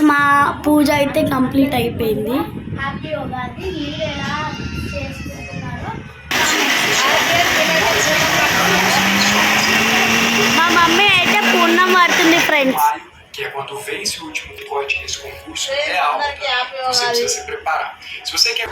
మా పూజ అయితే కంప్లీట్ అయిపోయింది. హ్యాపీ ఉగాది. మీరు ఎలా చేసుకుంటున్నారో మా మమ్మీ అయితే పూర్ణం పడుతుంది friends. Que é quando vence o último corte nesse concurso real, você precisa se preparar. Se você quer...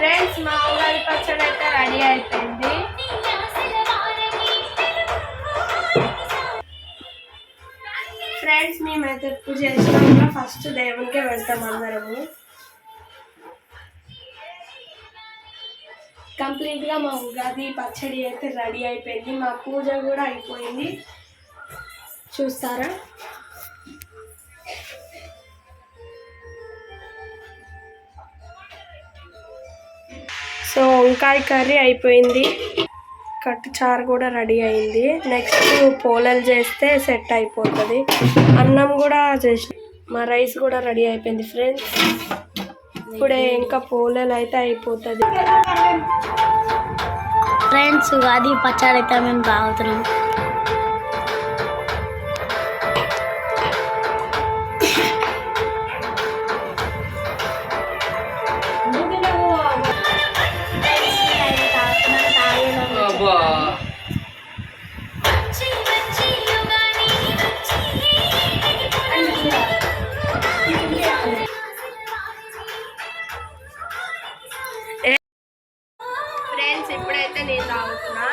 friends మా ఉగాది పచ్చడి అయితే రెడీ అయిపోయింది. ఫ్రెండ్స్ మేమైతే పూజ చేసినాక ఫస్ట్ దేవునికే వెళ్తాం అందరము. కంప్లీట్గా మా ఉగాది పచ్చడి అయితే రెడీ అయిపోయింది. మా పూజ కూడా అయిపోయింది. చూస్తారా? సో వంకాయ కర్రీ అయిపోయింది. కట్టు చారు కూడా రెడీ అయింది. నెక్స్ట్ పోలేలు చేస్తే సెట్ అయిపోతుంది. అన్నం కూడా చేసి మా రైస్ కూడా రెడీ అయిపోయింది ఫ్రెండ్స్. ఇప్పుడే ఇంకా పోలేలు అయితే అయిపోతుంది. ఫ్రెండ్స్ ఉగాది పచ్చడి అయితే మేము తాగుతున్నాం. ఫ్రెండ్స్ ఇప్పుడైతే నేను తాగుతున్నా.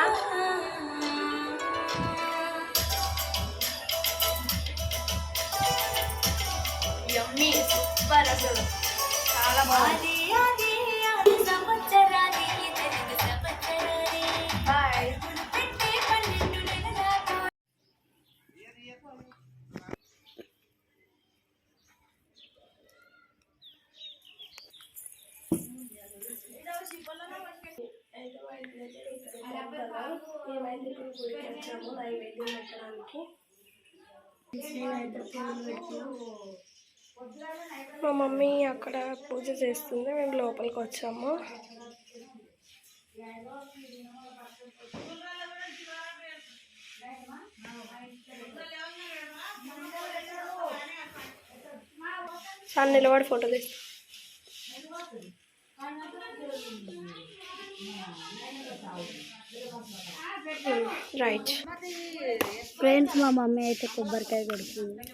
యమ్మీ సూపర్, అసలు చాలా బాగుంది. బాయ్. మేమైతే ఇప్పుడు గుడికి వచ్చాము నైవేద్యం పెట్టడానికి. మా మమ్మీ అక్కడ పూజ చేస్తుంది, మేము లోపలికి వచ్చాము. సార్ నిలబడి ఫోటో తీస్తా. రైట్ ఫ్రెండ్స్ మా మమ్మీ అయితే కొబ్బరికాయ కొడుతుంది.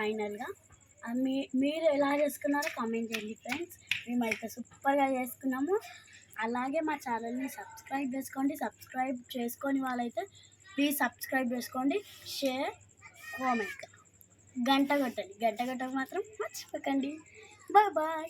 ఫైనల్గా. మీరు ఎలా చేసుకున్నారో కామెంట్ చేయండి ఫ్రెండ్స్. మేమైతే సూపర్గా చేసుకున్నాము. అలాగే మా ఛానల్ని సబ్స్క్రైబ్ చేసుకోండి. సబ్స్క్రైబ్ చేసుకొని వాళ్ళైతే ప్లీజ్ సబ్స్క్రైబ్ చేసుకోండి. షేర్, కామెంట్, గంట కొట్టండి. గంట కొట్టక మాత్రం మర్చిపోకండి. Bye bye.